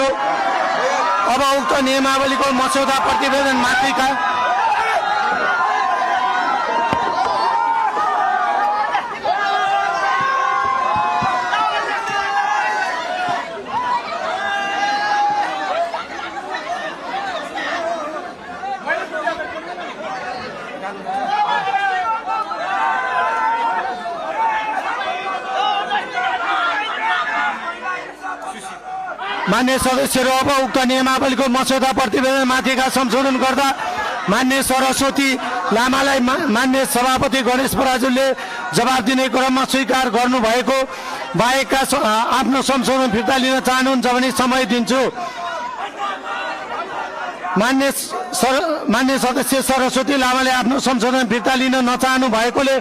अब उक्त नियमावलीको मस्यौदा प्रतिवेदनमाथिका मान्य सदस्यहरू अब उक्त नियमावलीको मस्यौदा प्रतिवेदनमाथिका संशोधन गर्दा मान्य सरस्वती लामालाई मान्य सभापति गणेश पराजुलीले जवाब दिने क्रममा स्वीकार गर्नुभएको बाहेकका आफ्नो संशोधन फिर्ता लिन चाहनुहुन्छ भने समय दिन्छु। मान्य सदस्य सरस्वती लामाले आफ्नो संशोधन फिर्ता लिन नचाहनु भएकोले